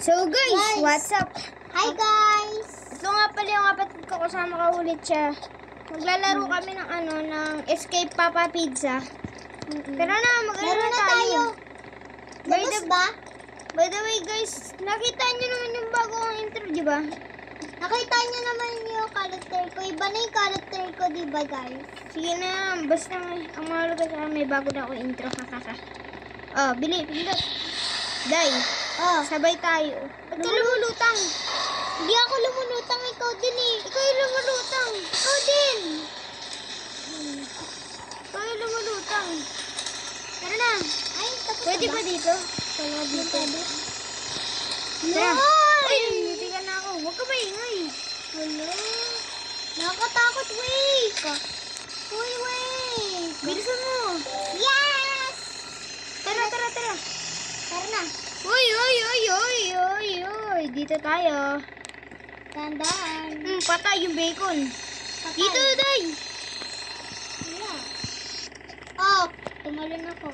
So guys, what's up? Hi guys! Ito nga pala yung kapatid ko, kasama ka ulit siya. Maglalaro kami ng ng Escape Papa Pizza. Tara na, Laro na tayo. Labas ba? By the way guys, nakita nyo naman yung bagong intro, di ba? Nakita niyo naman yung character ko. Iba na yung character ko, di ba guys? Sige na, basta ang mahalaga sa may bago na ako intro, kakaka. Oh, bili, pindot. Day, sabay tayo. Ba't ka lumulutang? Hindi ako lumulutang, ikaw din eh. Ikaw yung lumulutang. Ikaw din. Ikaw yung lumulutang. Tara na. Ay, tapos Pwede na ba dito? Tama dito. No! Uy, nitigan na ako. Huwag ka maingay. Hello? Nakakatakot, wait! Uy, wait! Bilisan mo. Yes! Tara. Tara na. Uy. Dito tayo. Tandaan. Patay yung bacon. Patay. Dito, Day. Wala. Oh, tumalon ako.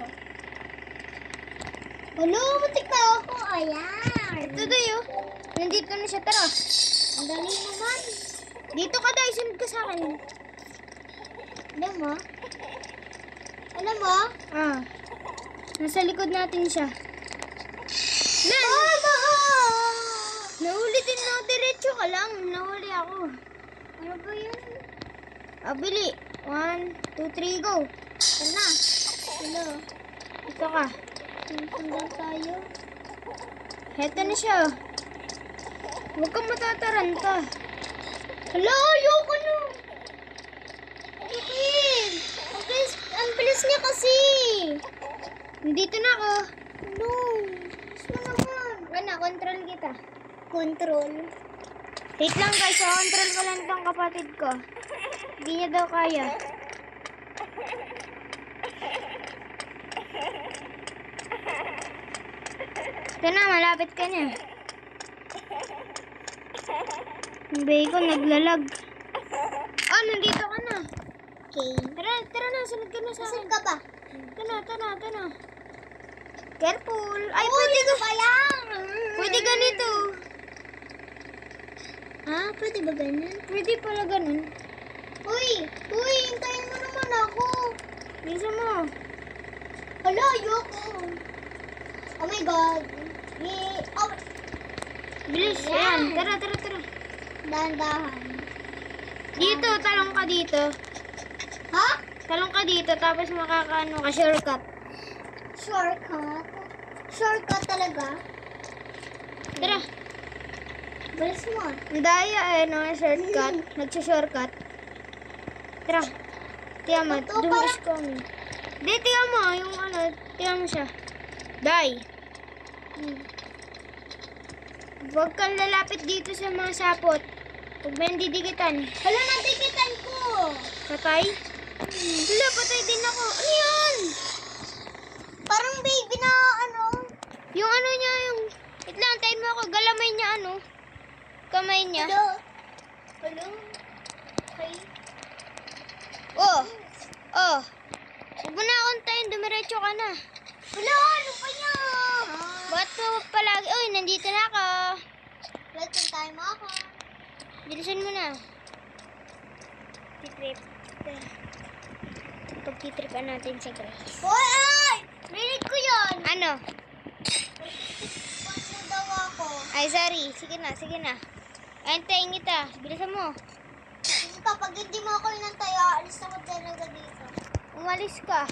Hello, matik na ako. Ayan. Ito, Day, oh. Nandito na siya. Tara. Ang galing naman. Dito ka, Day. Sunod ka sa akin. Alam mo? Alam mo? Nasa likod natin siya. Mama! Nahuli din na. Diretso ka lang. Nahuli ako. Ano ba yun? Bili. 1, 2, 3, go. Ito na. Hello. Ito ka. Sundan tayo. Heto na siya. Huwag kang matataranta. Hello, ayoko na. Ikin. Ang bilis niya kasi. Nandito na ako. No. Gusto naman. Control kita. Control. Wait lang guys, control ko lang tong kapatid ko. Hindi niya daw kaya. Ito na, malapit ka na. Yung bacon naglalag. Nandito ka na. Okay. Tara na, sunod ka na sa Saan akin. ka ba? Ito na. Careful. Ay, Pwede ba yan? pwede ganito. Pwede ba ganyan? Pwede pala ganun. Uy, hintayin mo naman ako. Bisa mo. Hala, ayoko. Oh my God. Bilis. Ayan. Tara. Dahan-dahan. Dito, talong ka dito. Ha? Talong ka dito, tapos makakaano ka, shortcut. Shortcut? Shortcut talaga? Tara. Bilis mo. Ang daya shortcut. Nagsa-shortcut. Tara. Tiyan mo, Ito, do is coming. Di, tiyan mo, yung tiyan mo siya. Die. Huwag kang lalapit dito sa mga sapot. Huwag mo yung didikitan. Hala, nadikitan ko. Patay? Wala, patay din ako. Ano yan? Parang baby na Yung niya, yung... Wait lang, tayin mo ako. Galamay niya, kamay niya. Hello? Okay. Oh. Huwag mo na akong tayin. Dumiretso ka na. Hala, ano pa yan? Ba't mo palagi? Uy, nandito na ako. Welcome time ako. Bilisan mo na. Titrip. Pagtitripan natin sa Grace. Hoy! Rinig ko yun! Ano? Pag na daw ako. Ay, sorry. Sige na. Antayin kita. Bilisan mo. Kapag hindi mo ako inantay, alis na ko talaga dito. Umalis ka.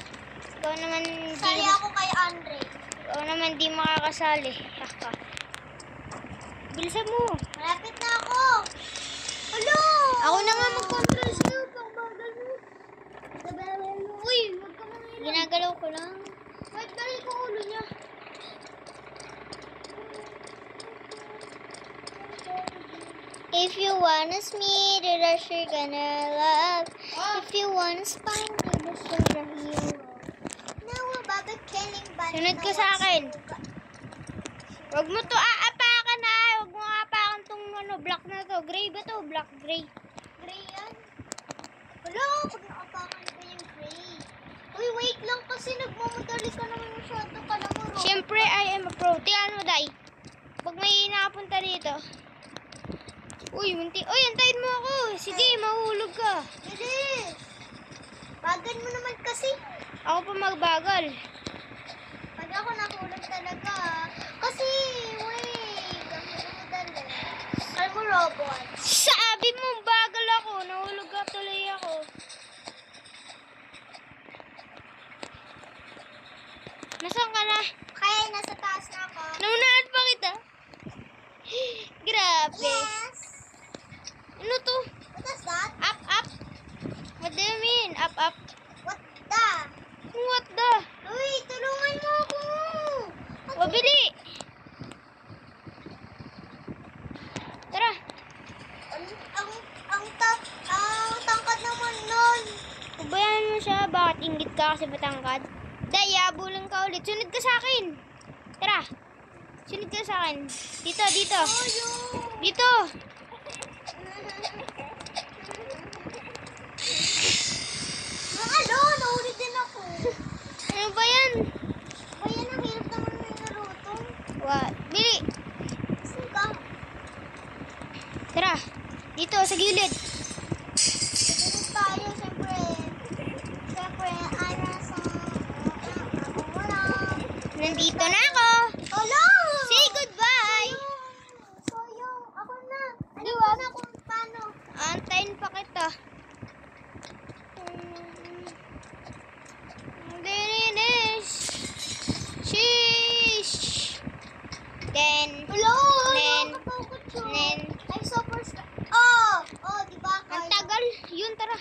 Ikaw naman Sali ako kay Andre. Ikaw naman di makakasali. Haka. Bilisan mo. Malapit na ako. Hello! Ako na nga mag-control sa'yo. Pang bagal mo. Uy, huwag ka mga Ginagalaw ko lang. Wait, dali ko ulo niya. If you wanna me, the rush you're gonna love. If you wanna find me, the you're a hero. Now, bakit keling ba? Sunod ka sa akin. Huwag mo to aapakan na. Huwag mo aapakan tong black na to. Gray ba to? Black, gray. Gray yan? Wala, pag nakapakan ko yung gray. Uy, wait lang kasi nagmamadali ka naman masyado ka naman. Siyempre, I am a pro. Tingnan mo, Day. pag may nakapunta dito. Uy, Uy, antayin mo ako. Sige, mahulog ka. Bilis! Bagal mo naman kasi. Ako pa magbagal. Pag ako nahulog talaga. Kasi, wait. Ang dali. Alam mo, robot. Sabi mo, bagal ako. Nahulog ka tuloy ako. Nasaan ka na? Kaya nasa taas na ako. Naunahan pa kita. Grabe. Yes! Ano to? What is that? Up, up. What do you mean? Up, up. What the? What the? Uy, tulungan mo ako. Wabili. Tara. Ang tangkad naman nun. Ubayan mo siya. Bakit inggit ka kasi matangkad? Day, habulin ka ulit. Sunod ka sa akin. Tara. Sunod ka sa akin. Dito, dito. Dito. Ano? Nahuli din ako. Ano ba yan? Ayan, ang hirap naman may naruto. What? Bili. Sika. Tara. Dito, sa gilid. Bilis tayo, siyempre. Siyempre, ako wala. Nandito na ako. Hello! Say goodbye. Soyong, ako na. Di, Alam ko wag. na kung paano. Antayin pa kita. Linis. Sheesh. Then, Hello! Nen. Nakapagod siya. Nen. I'm super Oh! Oh, di ba? Ang tagal. Yun, tara.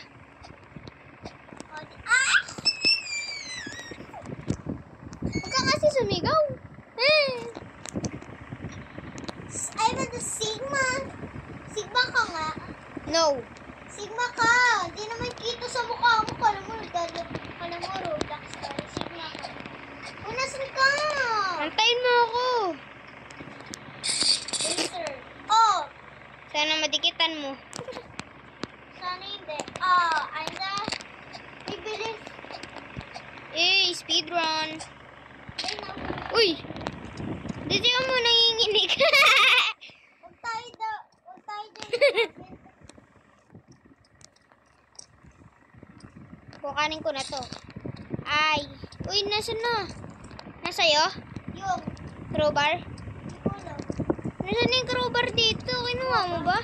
Oh, ah! Huwag ka kasi sumigaw. I'm at the Sigma. Sigma ka nga. No. Sigma ka. Di naman kita sa mukha mo. Kala mo, Roblox ka. Sigma ka. O, nasan ka? Antayin mo ako. Laser. Oh! Sana madikitan mo. Sana hindi. Oh, Aina. Bibilis. Speedrun. Ay, na. Uy! Dito ka mo nanginginig. Huwag tayo daw. Huwag tayo daw. Kukanin ko na to. Ay. Uy, nasan na? Nasa'yo? Yung. Crowbar? Hindi ko alam. Nasaan yung crowbar dito? Kinuha mo ba?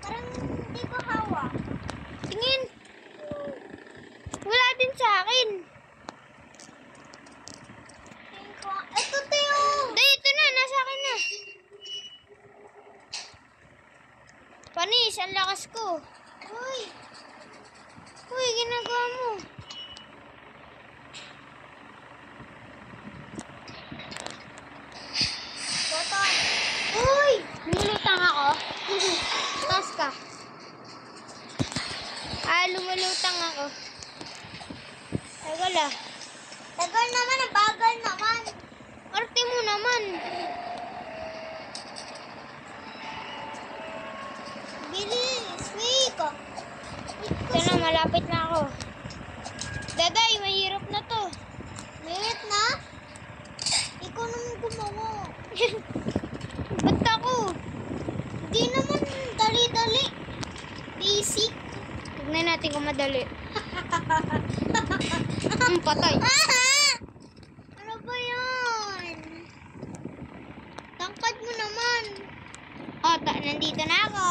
Parang hindi ko hawak. Tingin. Wala din sa akin. Tingin ko. Ito, Teo. Dito na. Nasa akin na. Panis, ang lakas ko. Uy. Uy, ginagawa mo. Boton. Uy. Lumulutang ako. Taas ka. Lumulutang ako. Tagal ah. Tagal naman. Ang bagal naman. Arte mo naman. Bilis. Wait. Ito na, malapit na ako. Daday, mahirap na to. Wait na. Ikaw naman gumawa. Ba't ako? Di naman dali-dali. Basic. Tignan natin kung madali. Patay. Ano ba yan? Tangkad mo naman. Nandito na ako.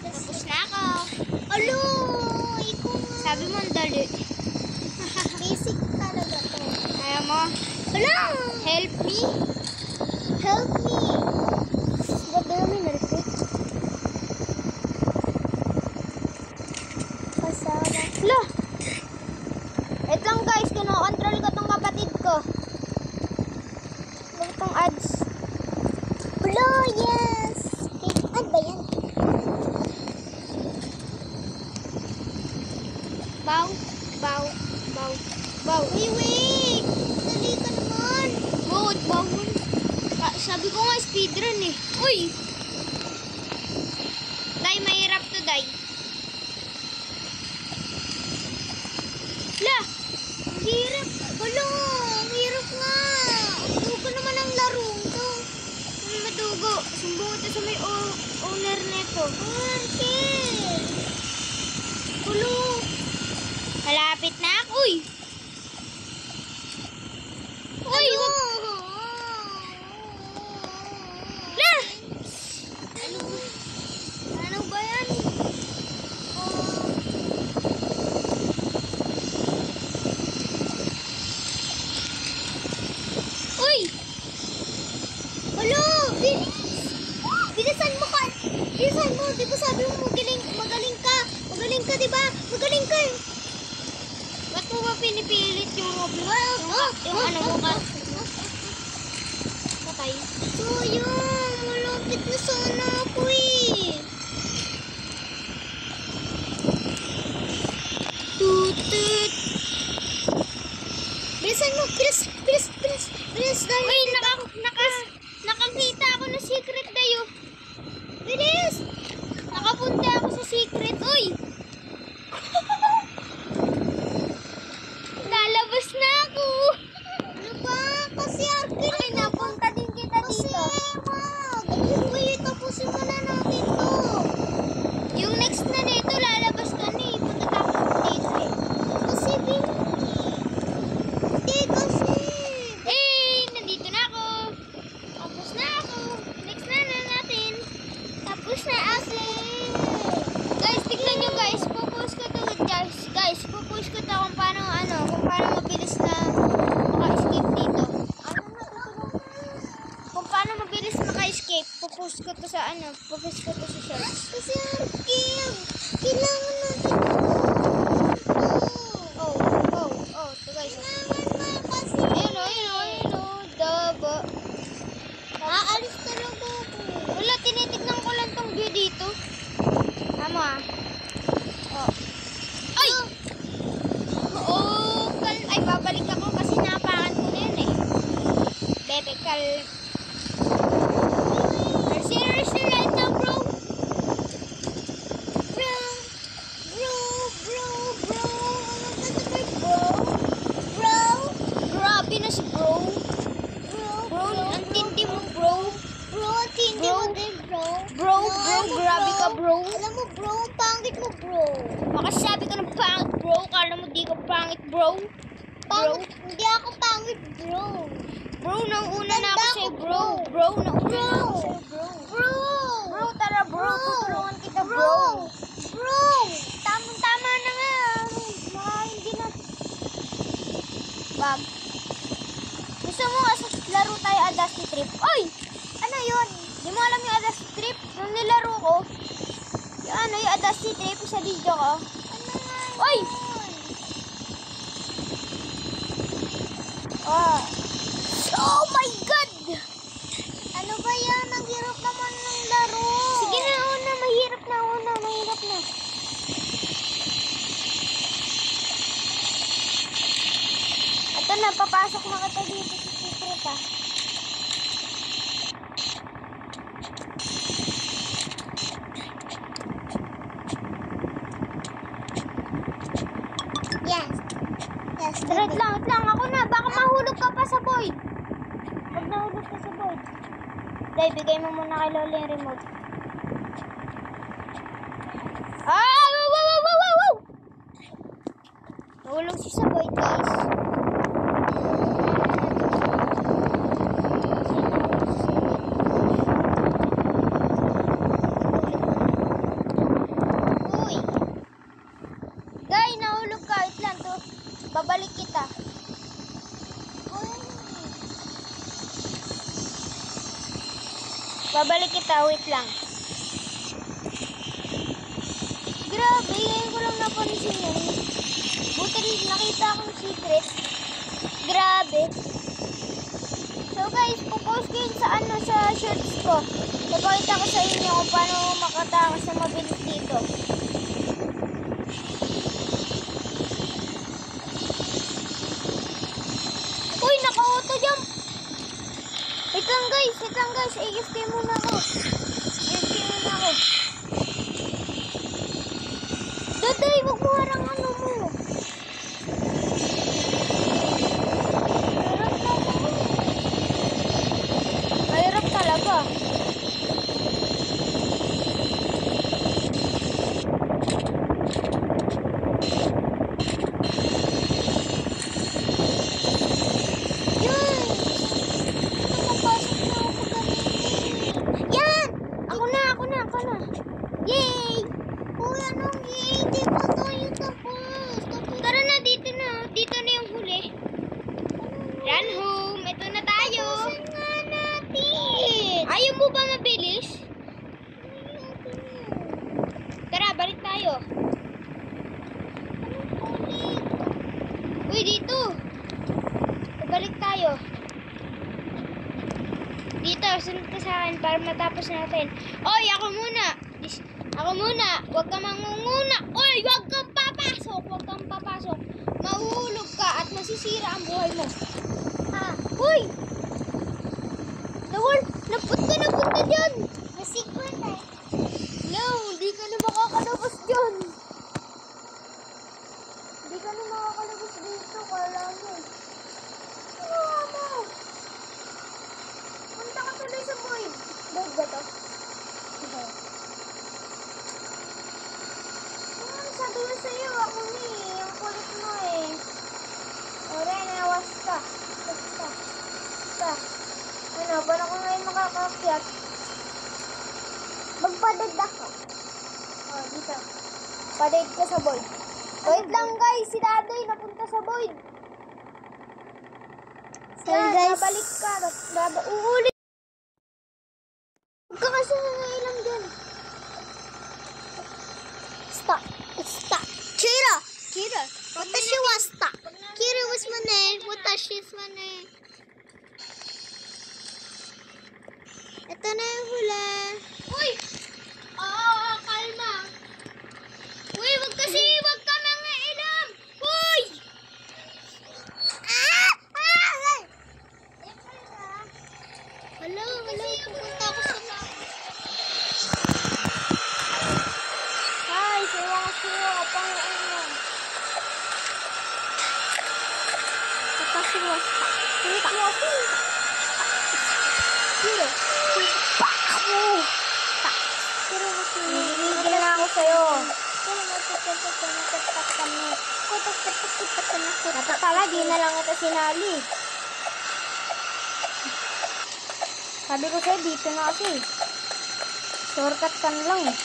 Tapos na ako. Alo, ikaw nga. Sabi mo ang dali. Basic talaga to. Ayaw mo? Alo! Help me? Help me. Ba't daw may nalipit? Kasama. Hala! Wait lang guys, kinokontrol ko tong kapatid ko. Huwag tong ads. Alo, yes. Ano ba yan? Bow, bow, bow, bow. Wait. Dali ka naman. Bakit bawal? Sabi ko nga speedrun eh. Uy! Day, mahirap to, Day. La! Ang hirap. Alo, ang hirap nga. Huwag ko naman ang laro to. Sumbong ito sa may owner neto. Markel! Kulo! Malapit na ako. Uy! Uy! La! Ano ba yan? Uy! Alo! Bilisan mo ka! Bilisan mo! Di ba sabi mo magaling ka? Magaling ka, di ba? Magaling ka! Ba't mo ba pinipilit yung Roblox? Yung ano mo ka? Patay. So, yun! Malapit na sana ako eh! Tutut! Bilisan mo! Bilis! Bilis! Bilis! Bilis! Dahil Uy! Nakakita ako ng secret dayo. Bilis! Nakapunta ako sa secret. Uy! Lalabas na ako. Ano ba? Kasi Arkin, Ay, napunta din kita kasi dito. wag! Uy, tapusin mo na natin to! Yung next na nito, lalabas ka na eh. Pagkatapos dito eh. Kasi hindi kasi! Eh, nandito na ako. Tapos na ako. Next na natin. Tapos na ako. Guys, tignan nyo guys. Pupost ko to guys. Guys, pupost ko to kung paano mabilis na maka-escape dito. Kung paano mabilis maka-escape. Pupost ko to sa pupost ko to sa shorts. Kasi Arkin, kailangan natin Ito guys. kailangan na kasi Ayun o. Daba. aalis talaga ako. Wala, tinitignan ko lang tong view dito. Tama. Oh. Ay! Ay, babalik ako kasi napakan ko na yun eh. Bebe, Serious right now, bro? Bro! Bro! Grabe na si bro. Bro, ang tindi mo, bro. Bro, tindi Bro. mo din, bro. Bro, Alam mo, grabe ka, bro. Alam mo, bro, ang pangit mo, bro. Baka sabi ko ng pangit, bro. Kala mo di ka pangit, bro. Bro, Hindi ako pangit, bro. bro, nauna na ako sa'yo, bro. Bro. Bro, nauna na ako sa'yo, bro. Bro! Bro, tara, bro. Bro. Tutulungan kita, bro. Bro! Bro! Tama na nga. Baka hindi na. Bag. Gusto mo laro tayo Audacity Trip? Oy! Ano yun? Di mo alam yung Audacity Trip? Nung nilaro ko, yung Audacity Trip sa video ko. Ano nga Oy! yun? Oh my God! Ano ba yan? Ang hirap naman ng laro. Sige na, mahirap na. Ito na, papasok na kita dito sa secret ah. Yes. Yes. Wait lang. Ako na. Baka mahulog ka pa sa void. Pag nahulog ka sa void. Dahil, bigay mo muna kay Lola yung remote. Ah! Wow! Nahulog siya sa void, guys. Uy! Guys, nahulog ka. Wait lang to. Babalik kita. Babalik kita, wait lang. Grabe, ngayon ko lang napansin yun. Buti rin nakita akong secret. Grabe. So guys, pupost ko yun sa shorts ko. Napakita ko sa inyo kung paano makatakas na mabilis dito. Uy, naka-auto jump. Wait lang guys. AFK muna ako. Daday, wag mo harang ano mo. Mahirap talaga. Uy, dito. Balik tayo. Dito, sunod ka sa akin para matapos natin. Oy, ako muna. Ako muna. Huwag ka mangunguna. Oy, huwag kang papasok. Huwag kang papasok. Mahuhulog ka at masisira ang buhay mo. Uy! Nawal, napunta dyan. Nasikwan eh. No, hindi ka na makakalabas dyan. Hindi ka na makakalabas dito. Kala mo. Ano mo? Punta ka tuloy sa void. Void ba to? Sabi ko sa'yo, ako ni. Ang kulit mo eh. Ore, nawas ka. Basta. Ano, paano ko ngayon makakakyat? Magpadad ako. Oh, dito. Padad ka sa void. Wait lang guys, si Daday napunta sa void. Sorry, guys. Babalik ka. Uulit. Huwag ka kasi nangailam dyan. Stop. Stop. Kira. Watashi wa stop. Kira was mane. Watashi mane. Ito na yung hula. Uy! Kalma. Uy, wag ka mangailam. Uy! Hello, pupunta ako sa Hi, siwa kapang ano. Watashi wa stop. Nagigigil na ako sa'yo. Dapat pala, di na lang ito sinali. Sabi ko sa'yo, dito na kasi. Shortcut ka na lang eh.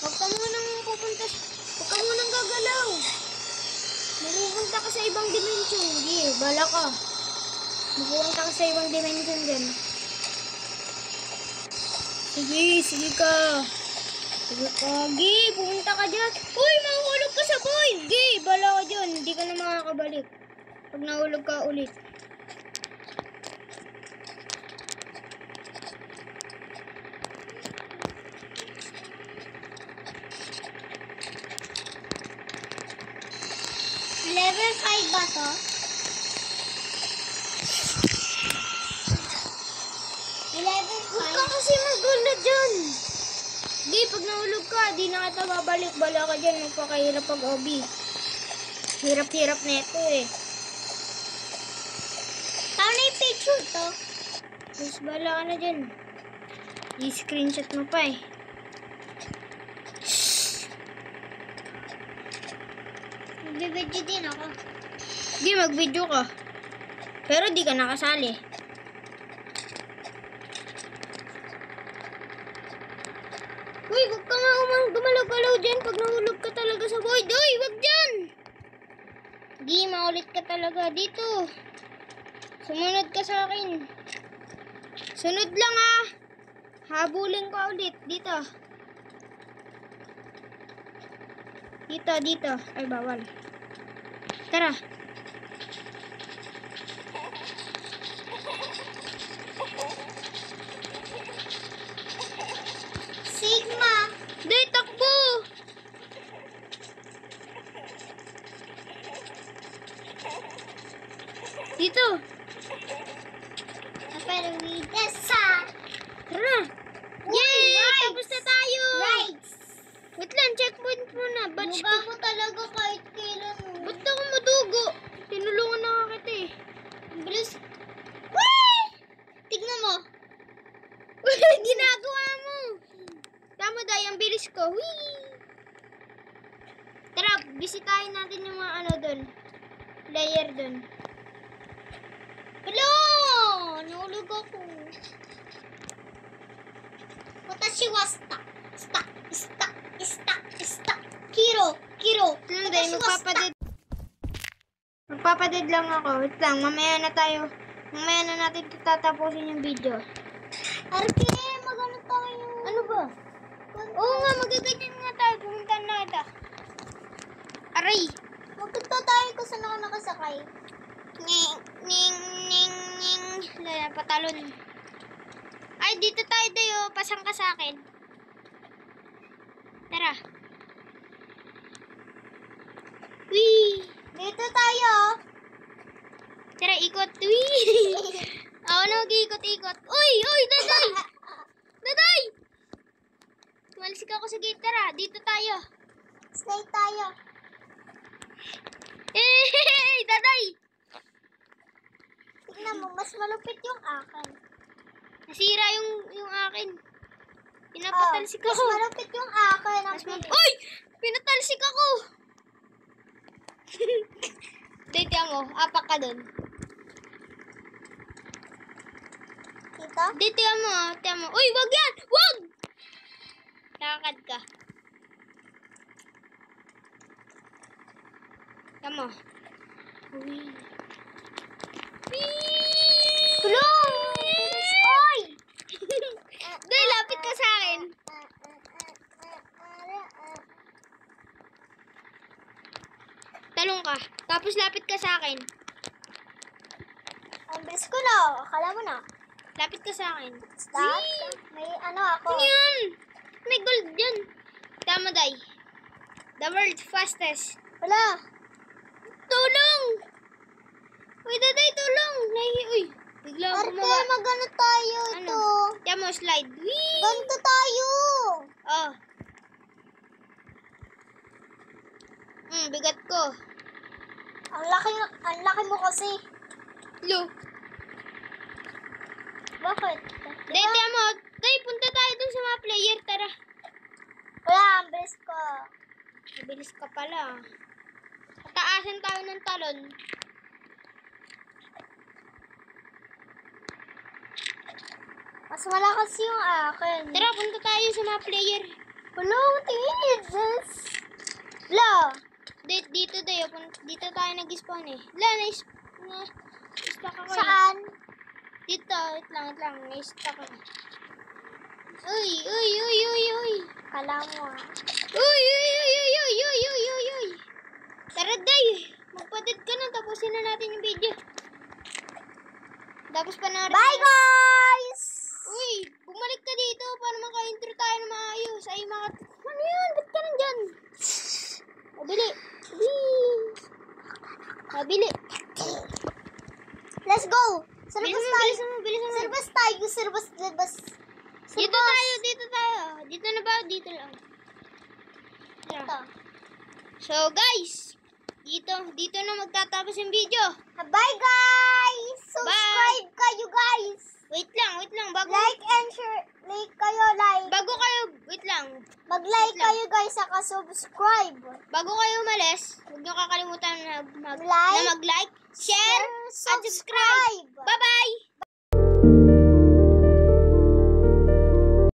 Huwag ka munang pupunta. Huwag ka munang gagalaw. Mapupunta ka sa ibang dimension. Sige, bala ka. Mapupunta ka sa ibang dimension din. Sige ka. Gi, pumunta ka dyan. Uy, mahuhulog ka sa void. Gi, bala ka dyan. Hindi ka na makakabalik. Pag nahulog ka ulit. Level 5 ba to? Level 5? Huwag ka kasi magulat dyan. Di, pag nahulog ka, di na kita babalik. Bala ka dyan, magpakahirap pag obi. Hirap-hirap na ito eh. Paano yung picture to? Mas bala ka na dyan. I-screenshot mo pa eh. Magbibidyo din ako. Di, mag-video ka. Pero di ka nakasali. Uy, huwag ka nga gumalaw-galaw dyan pag nahulog ka talaga sa void. Uy, wag dyan! Di, maulit ka talaga. Dito. Sumunod ka sa akin. Sunod lang ah. Habulin ko ulit. Dito. Dito. Ay, bawal. Tara. Sigma! Di, takbo! Dito. Pero we decide. Tara. Yay! rights! Tapos na tayo! Rights! Wait lang, checkpoint muna. Batch Mukha ko. mo talaga kahit kailan mo. Ba't ako madugo? Tinulungan na ka kita eh. Bilis. Whee! Tignan mo. Ginagawa mo. Tama dahil ang bilis ko. Whee! Tara, bisitahin natin yung mga ano doon. Layer doon. Hello! Nahulog ako. Watashi wa stop. Kiro. Lang dahil magpapadid lang ako. Wait lang, mamaya na natin tatapusin yung video. Arke, magano tayo. Ano ba? Oo nga, magaganyan nga tayo. Pumunta na kita. Aray. Magpunta tayo kung saan ako nakasakay. Ning, ning, ning, ning. Lala, patalon. Ay, dito tayo dayo. Pasang ka sa akin. Tara. Wee. Dito tayo. Tara, ikot. Wee. Ako na mag-ikot-ikot. Uy, uy, daday. Daday. Tumalsik ako sa gate. Tara, dito tayo. Stay tayo. Eh, daday. Tignan mo, mas malupit yung akin. Nasira yung akin. Pinapatalsik Mas ako. malupit yung akin. Mas Uy! Pinatalsik ako! Dito mo, apak ka dun. Dito? Dito mo. Uy, wag yan! Wag! Kakad ka. Tama. Uy. Tulong! Oy! Dahil lapit ka sa akin. Talong ka. Tapos lapit ka sa akin. Ang bilis ko na. Akala mo na. Lapit ka sa akin. Stop. May ano ako. Ano yan? May gold dyan. Tama, Day. The world's fastest. Wala. Tulong! Uy, Daday, tulong! Uy, bigla Arte, bumaba. magano tayo Ano? ito. Tiyan mo, slide. Whee! Ganito tayo. Oh. Bigat ko. Ang laki mo kasi. Lo. Bakit? Day, tiyan mo. Day, punta tayo dun sa mga player. Tara. Wala, ang bilis ko. Mabilis ka pala. Taasan tayo ng talon. Mas malakas yung akin. Tara, punta tayo sa mga player. Wala, tingin this. La. Dito tayo. Dito tayo nag-spawn eh. Na-stuck ako eh. Saan? Dito, wait lang. Na-stuck ako. Uy. Kala mo ah. Uy. Tara, Day. Magpadid ka na. Tapusin na natin yung video. Tapos panoorin. Bye, guys! Uy, bumalik ka dito para maka-intro tayo na maayos. Ay, ano yan? Ba't ka nandyan? Mabili. Mabili. Let's go! Sa labas tayo. Bilisan mo. Sa labas tayo. Sa labas. Dito tayo. Dito na ba? Dito lang. Ito. Tara. So, guys. Dito na magtatapos yung video. Bye, guys! Subscribe kayo, guys! Wait lang. Like and share. Like kayo, like. Wait lang. Mag-like Wait lang. kayo, guys, saka subscribe. Bago kayo umalis, huwag niyo kakalimutan na Like, mag-like, share, at subscribe. subscribe. Bye-bye!